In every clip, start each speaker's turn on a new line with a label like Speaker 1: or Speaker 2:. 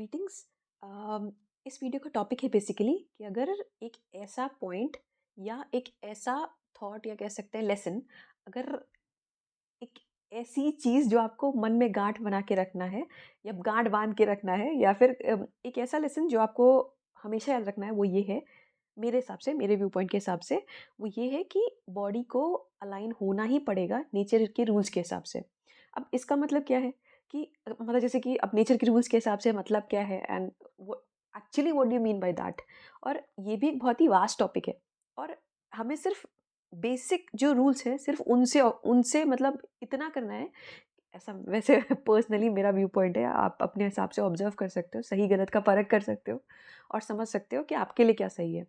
Speaker 1: Greetings. इस video का topic है बेसिकली कि अगर एक ऐसा पॉइंट या एक ऐसा थॉट या कह सकते हैं लेसन, अगर एक ऐसी चीज़ जो आपको मन में गांठ बना के रखना है या गांठ बांध के रखना है या फिर एक ऐसा लेसन जो आपको हमेशा याद रखना है, वो ये है। मेरे हिसाब से, मेरे व्यू पॉइंट के हिसाब से वो ये है कि बॉडी को अलाइन होना ही पड़ेगा नेचर के रूल्स के हिसाब से। अब इसका मतलब क्या है कि मतलब जैसे कि अब नेचर के रूल्स के हिसाब से मतलब क्या है एंड वो actually what do you mean by that. और ये भी एक बहुत ही वास्ट टॉपिक है और हमें सिर्फ बेसिक जो रूल्स हैं सिर्फ उनसे उनसे मतलब इतना करना है। ऐसा वैसे पर्सनली मेरा व्यू पॉइंट है, आप अपने हिसाब से ऑब्जर्व कर सकते हो, सही गलत का परख कर सकते हो और समझ सकते हो कि आपके लिए क्या सही है।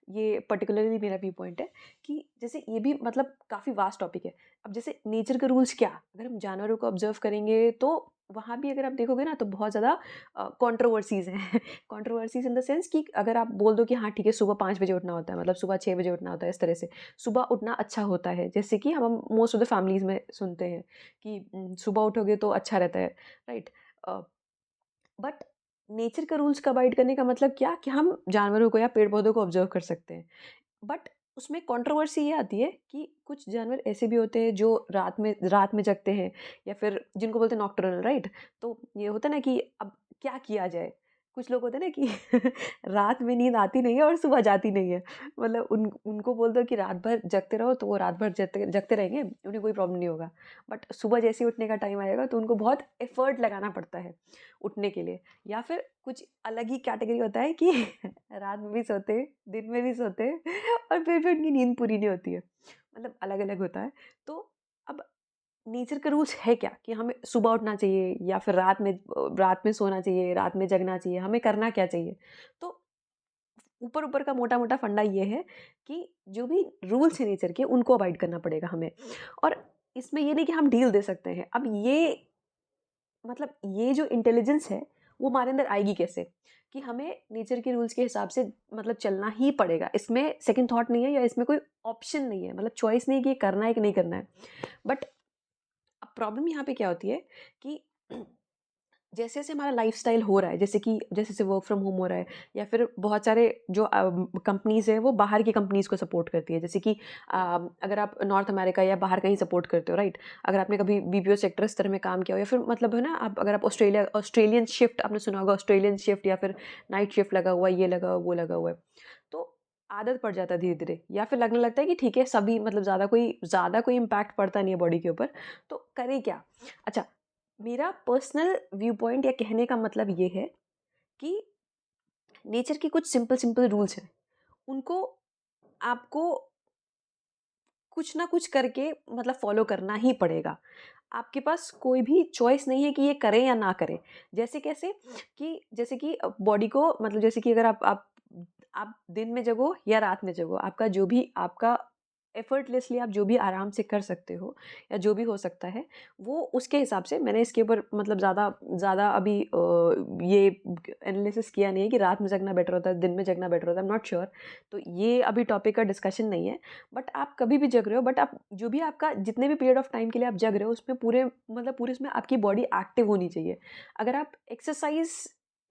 Speaker 1: ये पर्टिकुलरली मेरा व्यू पॉइंट है कि जैसे ये भी मतलब काफ़ी वास्ट टॉपिक है। अब जैसे नेचर के रूल्स क्या, अगर हम जानवरों को ऑब्जर्व करेंगे तो वहाँ भी अगर आप देखोगे ना तो बहुत ज़्यादा कंट्रोवर्सीज़ हैं। कंट्रोवर्सीज़ इन द सेंस कि अगर आप बोल दो कि हाँ ठीक है, सुबह 5 बजे उठना होता है, मतलब सुबह 6 बजे उठना होता है, इस तरह से सुबह उठना अच्छा होता है। जैसे कि हम मोस्ट ऑफ द फैमिलीज़ में सुनते हैं कि सुबह उठोगे तो अच्छा रहता है, राइट? अ, बट नेचर का रूल्स का अवॉइड करने का मतलब क्या कि हम जानवरों को या पेड़-पौधों को ऑब्ज़र्व कर सकते हैं। बट उसमें कंट्रोवर्सी ये आती है कि कुछ जानवर ऐसे भी होते हैं जो रात में जगते हैं या फिर जिनको बोलते हैं नॉकटर्नल, राइट? तो ये होता है ना कि अब क्या किया जाए? कुछ लोग होते हैं ना कि रात में नींद आती नहीं है और सुबह जाती नहीं है। मतलब उनको बोल दो कि रात भर जगते रहो तो वो रात भर जगते जगते रहेंगे, उन्हें कोई प्रॉब्लम नहीं होगा। बट सुबह जैसे ही उठने का टाइम आएगा तो उनको बहुत एफर्ट लगाना पड़ता है उठने के लिए। या फिर कुछ अलग ही कैटेगरी होता है कि रात में भी सोते हैं, दिन में भी सोते हैं और फिर भी उनकी नींद पूरी नहीं होती है। मतलब अलग-अलग होता है। तो अब नेचर का रूल्स है क्या कि हमें सुबह उठना चाहिए या फिर रात में सोना चाहिए, रात में जगना चाहिए, हमें करना क्या चाहिए? तो ऊपर-ऊपर का मोटा-मोटा फंडा ये है कि जो भी रूल्स हैं नेचर के उनको अवॉइड करना पड़ेगा हमें। और इसमें ये नहीं कि हम ढील दे सकते हैं। अब ये मतलब ये जो इंटेलिजेंस है वो हमारे अंदर आएगी कैसे? कि हमें नेचर के रूल्स के हिसाब से मतलब चलना ही पड़ेगा। इसमें सेकंड थॉट नहीं है या इसमें कोई ऑप्शन नहीं है। मतलब चॉइस नहीं है कि ये करना है कि नहीं करना है। बट अब प्रॉब्लम यहाँ पे क्या होती है कि जैसे-जैसे हमारा लाइफ़स्टाइल हो रहा है, जैसे कि जैसे-जैसे वर्क फ्रॉम होम हो रहा है या फिर बहुत सारे जो कंपनीज़ हैं वो बाहर की कंपनीज़ को सपोर्ट करती है। जैसे कि अगर आप नॉर्थ अमेरिका या बाहर कहीं सपोर्ट करते हो, राइट? अगर आपने कभी बीपीओ सेक्टर इस तरह में काम किया हो या फिर मतलब है ना, आप अगर आप ऑस्ट्रेलियन शिफ्ट आपने सुना होगा, ऑस्ट्रेलियन शिफ्ट या फिर नाइट शिफ्ट लगा हुआ है, ये लगा हुआ है, वो लगा हुआ है। तो आदत पड़ जाता है धीरे-धीरे या फिर लगने लगता है कि ठीक है, सभी मतलब ज़्यादा कोई इम्पैक्ट पड़ता नहीं है बॉडी के ऊपर, तो करें क्या? अच्छा, मेरा पर्सनल व्यू पॉइंट या कहने का मतलब ये है कि नेचर के कुछ सिंपल सिंपल रूल्स हैं। उनको आपको कुछ ना कुछ करके मतलब फॉलो करना ही पड़ेगा। आपके पास कोई भी चॉइस नहीं है कि ये करें या ना करें। जैसे कैसे कि जैसे कि बॉडी को मतलब जैसे कि अगर आप दिन में जगो या रात में जगो, आपका जो भी आपका एफर्टलेसली आप जो भी आराम से कर सकते हो या जो भी हो सकता है, वो उसके हिसाब से मैंने इसके ऊपर मतलब ज़्यादा ज़्यादा अभी ये एनालिसिस किया नहीं है कि रात में जगना बेटर होता है, दिन में जगना बेटर होता है, आई एम नॉट श्योर। तो ये अभी टॉपिक का डिस्कशन नहीं है। बट आप कभी भी जग रहे हो, बट आप जो भी आपका जितने भी पीरियड ऑफ टाइम के लिए आप जग रहे हो उसमें पूरे उसमें आपकी बॉडी एक्टिव होनी चाहिए। अगर आप एक्सरसाइज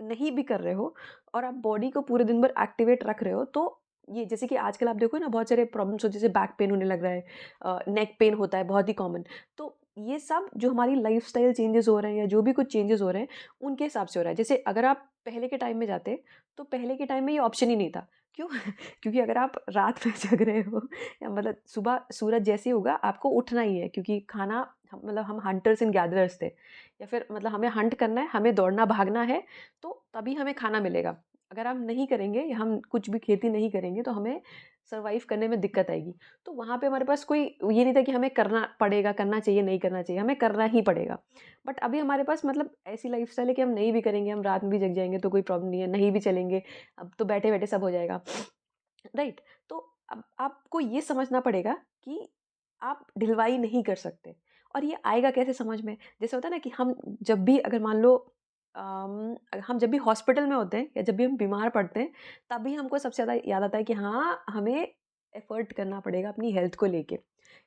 Speaker 1: नहीं भी कर रहे हो और आप बॉडी को पूरे दिन भर एक्टिवेट रख रहे हो तो ये जैसे कि आजकल आप देखो ना बहुत सारे प्रॉब्लम्स हो, जैसे बैक पेन होने लग रहा है, नेक पेन होता है बहुत ही कॉमन। तो ये सब जो हमारी लाइफस्टाइल चेंजेस हो रहे हैं या जो भी कुछ चेंजेस हो रहे हैं उनके हिसाब से हो रहा है। जैसे अगर आप पहले के टाइम में जाते तो पहले के टाइम में ये ऑप्शन ही नहीं था। क्यों? क्योंकि अगर आप रात में जग रहे हो या मतलब सुबह सूरज जैसे ही होगा आपको उठना ही है, क्योंकि खाना मतलब हम हंटर्स एंड गैदरर्स थे या फिर मतलब हमें हंट करना है, हमें दौड़ना भागना है, तो तभी हमें खाना मिलेगा। अगर हम नहीं करेंगे या हम कुछ भी खेती नहीं करेंगे तो हमें सर्वाइव करने में दिक्कत आएगी। तो वहाँ पे हमारे पास कोई ये नहीं था कि हमें करना पड़ेगा, करना चाहिए, नहीं करना चाहिए, हमें करना ही पड़ेगा। बट अभी हमारे पास मतलब ऐसी लाइफ़स्टाइल है कि हम नहीं भी करेंगे, हम रात में भी जग जाएँगे तो कोई प्रॉब्लम नहीं है, नहीं भी चलेंगे, अब तो बैठे-बैठे सब हो जाएगा। राइट? तो अब आपको ये समझना पड़ेगा कि आप ढिलवाई नहीं कर सकते और ये आएगा कैसे समझ में? जैसे होता है ना कि हम जब भी अगर मान लो हम जब भी हॉस्पिटल में होते हैं या जब भी हम बीमार पड़ते हैं, तभी हमको सबसे ज़्यादा याद आता है कि हाँ, हमें एफर्ट करना पड़ेगा अपनी हेल्थ को लेके।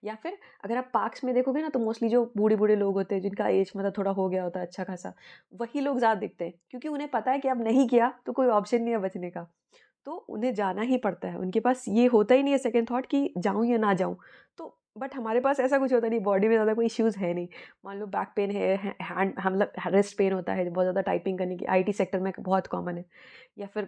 Speaker 1: या फिर अगर आप पार्क्स में देखोगे ना, तो मोस्टली जो बूढ़े-बूढ़े लोग होते हैं जिनका एज मतलब थोड़ा हो गया होता है अच्छा खासा, वही लोग ज़्यादा दिखते हैं, क्योंकि उन्हें पता है कि अब नहीं किया तो कोई ऑप्शन नहीं है बचने का। तो उन्हें जाना ही पड़ता है, उनके पास ये होता ही नहीं है सेकंड थॉट कि जाऊँ या ना जाऊँ। तो बट हमारे पास ऐसा कुछ होता नहीं, बॉडी में ज़्यादा कोई इश्यूज़ है नहीं। मान लो बैक पेन है, हैंड हम मतलब रिस्ट पेन होता है बहुत ज़्यादा टाइपिंग करने की, आईटी सेक्टर में बहुत कॉमन है। या फिर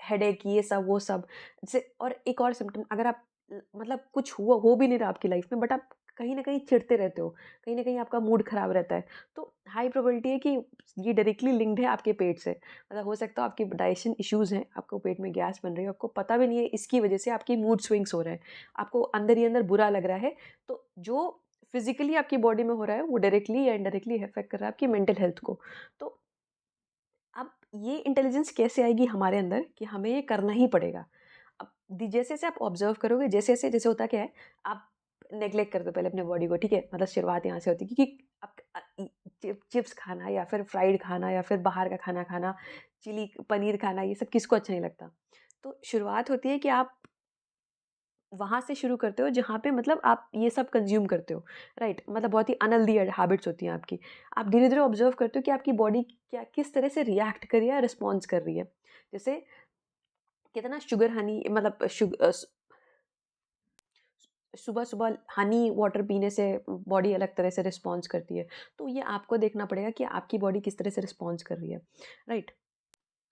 Speaker 1: हेडेक, ये सब वो सब। जैसे और एक और सिम्पटम, अगर आप मतलब कुछ हुआ हो भी नहीं रहा आपकी लाइफ में, बट आप कहीं न कहीं चिढ़ते रहते हो, कहीं न कहीं आपका मूड ख़राब रहता है, तो हाई प्रोबेबिलिटी है कि ये डायरेक्टली लिंक्ड है आपके पेट से। मतलब हो सकता है आपकी डाइजेशन इश्यूज़ हैं, आपको पेट में गैस बन रही है, आपको पता भी नहीं है, इसकी वजह से आपकी मूड स्विंग्स हो रहे हैं, आपको अंदर ही अंदर बुरा लग रहा है। तो जो फिज़िकली आपकी बॉडी में हो रहा है, वो डायरेक्टली या इनडायरेक्टली अफ़ेक्ट कर रहा है आपकी मेंटल हेल्थ को। तो अब ये इंटेलिजेंस कैसे आएगी हमारे अंदर कि हमें ये करना ही पड़ेगा। अब जैसे-जैसे आप ऑब्ज़र्व करोगे, जैसे-जैसे जैसे होता क्या है, आप नेग्लेक्ट करते हो पहले अपने बॉडी को, ठीक है? मतलब शुरुआत यहाँ से होती है, क्योंकि आप चिप्स खाना या फिर फ्राइड खाना या फिर बाहर का खाना खाना, चिली पनीर खाना, ये सब किसको अच्छा नहीं लगता? तो शुरुआत होती है कि आप वहाँ से शुरू करते हो जहाँ पे मतलब आप ये सब कंज़्यूम करते हो, राइट? मतलब बहुत ही अनहेल्दी हैबिट्स होती हैं आपकी। आप धीरे-धीरे ऑब्ज़र्व करते हो कि आपकी बॉडी क्या किस तरह से रिएक्ट कर रही है, रिस्पॉन्स कर रही है। जैसे कितना शुगर हनी मतलब सुबह-सुबह हनी वाटर पीने से बॉडी अलग तरह से रिस्पॉन्स करती है। तो ये आपको देखना पड़ेगा कि आपकी बॉडी किस तरह से रिस्पॉन्स कर रही है, राइट?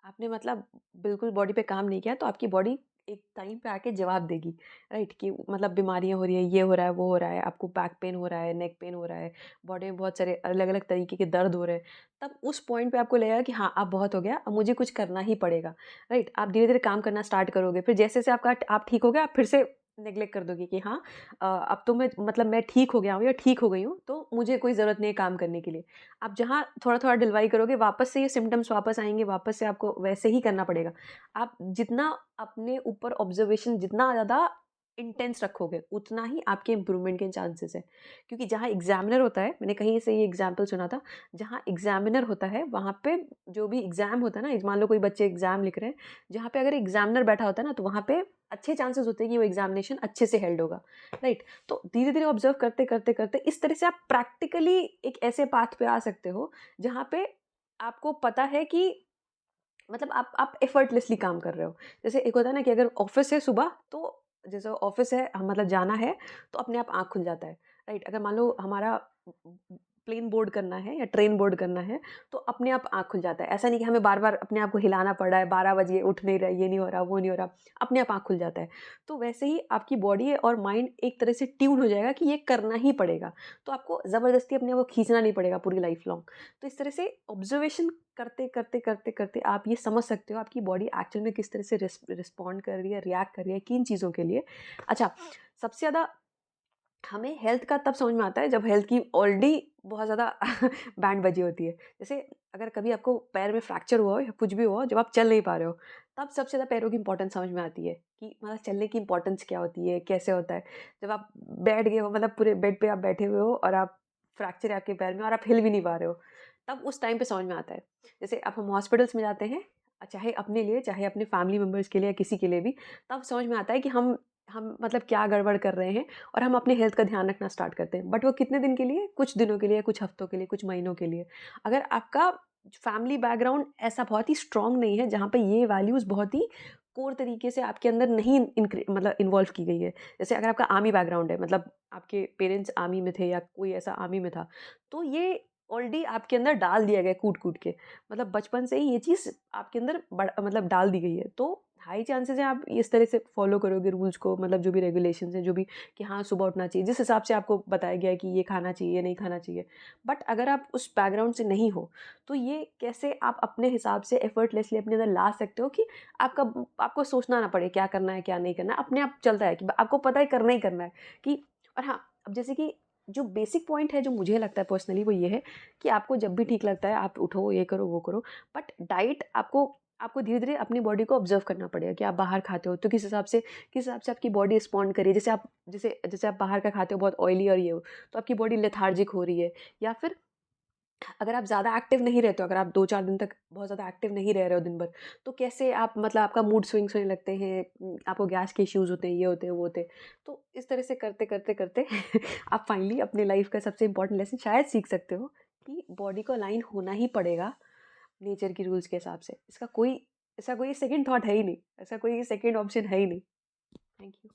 Speaker 1: आपने मतलब बिल्कुल बॉडी पे काम नहीं किया, तो आपकी बॉडी एक टाइम पे आके जवाब देगी, राइट? कि मतलब बीमारियाँ हो रही है, ये हो रहा है, वो हो रहा है, आपको बैक पेन हो रहा है, नेक पेन हो रहा है, बॉडी में बहुत सारे अलग-अलग तरीके के दर्द हो रहे हैं। तब उस पॉइंट पे आपको लगेगा कि हाँ, अब बहुत हो गया, अब मुझे कुछ करना ही पड़ेगा, राइट? आप धीरे-धीरे काम करना स्टार्ट करोगे, फिर जैसे-जैसे आप ठीक हो गए, आप फिर से नेग्लेक्ट कर दोगे कि हाँ, अब तो मैं मतलब मैं ठीक हो गया हूँ या ठीक हो गई हूँ, तो मुझे कोई ज़रूरत नहीं है काम करने के लिए। आप जहाँ थोड़ा-थोड़ा ढिलवाई करोगे, वापस से ये सिम्पटम्स वापस आएँगे, वापस से आपको वैसे ही करना पड़ेगा। आप जितना अपने ऊपर ऑब्ज़र्वेशन जितना ज़्यादा इंटेंस रखोगे, उतना ही आपके इम्प्रूवमेंट के चांसेस हैं। क्योंकि जहाँ एग्ज़ामिनर होता है, मैंने कहीं से ये एग्ज़ाम्पल सुना था, जहाँ एग्ज़ामिनर होता है, वहाँ पे जो भी एग्ज़ाम होता है ना, मान लो कोई बच्चे एग्ज़ाम लिख रहे हैं, जहाँ पे अगर एग्ज़ामिनर बैठा होता है ना, तो वहाँ पे अच्छे चांसेस होते हैं कि वो एग्ज़ामिनेशन अच्छे से हेल्ड होगा, राइट? तो धीरे-धीरे ऑब्ज़र्व करते-करते इस तरह से आप प्रैक्टिकली एक ऐसे पाथ पे आ सकते हो, जहाँ पे आपको पता है कि मतलब आप एफर्टलेसली काम कर रहे हो। जैसे एक होता है ना कि अगर ऑफ़िस है सुबह, तो जैसे ऑफ़िस है मतलब जाना है, तो अपने आप आँख खुल जाता है, राइट? अगर मान लो हमारा प्लेन बोर्ड करना है या ट्रेन बोर्ड करना है, तो अपने आप आँख खुल जाता है। ऐसा नहीं कि हमें बार-बार अपने आप को हिलाना पड़ रहा है, 12 बज गए, उठ नहीं रहा है, ये नहीं हो रहा, वो नहीं हो रहा, अपने आप आँख खुल जाता है। तो वैसे ही आपकी बॉडी और माइंड एक तरह से ट्यून हो जाएगा कि ये करना ही पड़ेगा। तो आपको ज़बरदस्ती अपने आप को खींचना नहीं पड़ेगा पूरी लाइफ़ लॉन्ग। तो इस तरह से ऑब्ज़र्वेशन करते आप ये समझ सकते हो आपकी बॉडी एक्चुअल में किस तरह से रिस्पॉन्ड कर रही है, रिएक्ट कर रही है, किन चीज़ों के लिए। अच्छा, सबसे ज़्यादा हमें हेल्थ का तब समझ में आता है जब हेल्थ की ऑलरेडी बहुत ज़्यादा बैंड बजी होती है। जैसे अगर कभी आपको पैर में फ्रैक्चर हुआ हो या कुछ भी हुआ हो, जब आप चल नहीं पा रहे हो, तब सबसे ज़्यादा पैरों की इम्पोर्टेंस समझ में आती है कि मतलब चलने की इम्पोर्टेंस क्या होती है, कैसे होता है। जब आप बैठ गए हो, मतलब पूरे बेड पे आप बैठे हुए हो और आप फ्रैक्चर है आपके पैर में और आप हिल भी नहीं पा रहे हो, तब उस टाइम पे समझ में आता है। जैसे अब हम हॉस्पिटल्स में जाते हैं, चाहे अपने लिए, चाहे अपने फैमिली मेंबर्स के लिए या किसी के लिए भी, तब समझ में आता है कि हम मतलब क्या गड़बड़ कर रहे हैं और हम अपनी हेल्थ का ध्यान रखना स्टार्ट करते हैं। बट वो कितने दिन के लिए? कुछ दिनों के लिए, कुछ हफ्तों के लिए, कुछ महीनों के लिए। अगर आपका फैमिली बैकग्राउंड ऐसा बहुत ही स्ट्रॉन्ग नहीं है, जहाँ पे ये वैल्यूज़ बहुत ही कोर तरीके से आपके अंदर नहीं मतलब इन्वॉल्व की गई है। जैसे अगर आपका आर्मी बैकग्राउंड है, मतलब आपके पेरेंट्स आर्मी में थे या कोई ऐसा आर्मी में था, तो ये ऑलरेडी आपके अंदर डाल दिया गया है कूट-कूट के। मतलब बचपन से ही ये चीज़ आपके अंदर मतलब डाल दी गई है। तो हाई चांसेस है आप इस तरह से फॉलो करोगे रूल्स को, मतलब जो भी रेगुलेशंस हैं, जो भी कि हाँ, सुबह उठना चाहिए, जिस हिसाब से आपको बताया गया है कि ये खाना चाहिए, ये नहीं खाना चाहिए। बट अगर आप उस बैकग्राउंड से नहीं हो, तो ये कैसे आप अपने हिसाब से एफर्टलेसली अपने अंदर ला सकते हो कि आपको सोचना ना पड़े क्या करना है, क्या नहीं करना है, अपने आप चलता है कि आपको पता है करना ही करना है कि। और हाँ, अब जैसे कि जो बेसिक पॉइंट है जो मुझे लगता है पर्सनली, वो ये है कि आपको जब भी ठीक लगता है आप उठो, ये करो, वो करो। बट डाइट आपको आपको धीरे-धीरे अपनी बॉडी को ऑब्ज़र्व करना पड़ेगा कि आप बाहर खाते हो तो किस हिसाब से आपकी बॉडी रिस्पॉन्ड कर रही है। जैसे आप बाहर का खाते हो बहुत ऑयली और ये हो, तो आपकी बॉडी लेथार्जिक हो रही है, या फिर अगर आप ज़्यादा एक्टिव नहीं रहते हो, अगर आप 2-4 दिन तक बहुत ज़्यादा एक्टिव नहीं रह रहे हो दिन भर, तो कैसे आप मतलब आपका मूड स्विंग्स होने लगते हैं, आपको गैस के इश्यूज़ होते हैं, ये होते हैं, वो होते हैं। तो इस तरह से करते आप फाइनली अपने लाइफ़ का सबसे इम्पोर्टेंट लेसन शायद सीख सकते हो कि बॉडी को अलाइन होना ही पड़ेगा नेचर की रूल्स के हिसाब से। इसका कोई ऐसा कोई सेकंड थॉट है ही नहीं, ऐसा कोई सेकंड ऑप्शन है ही नहीं। Thank you.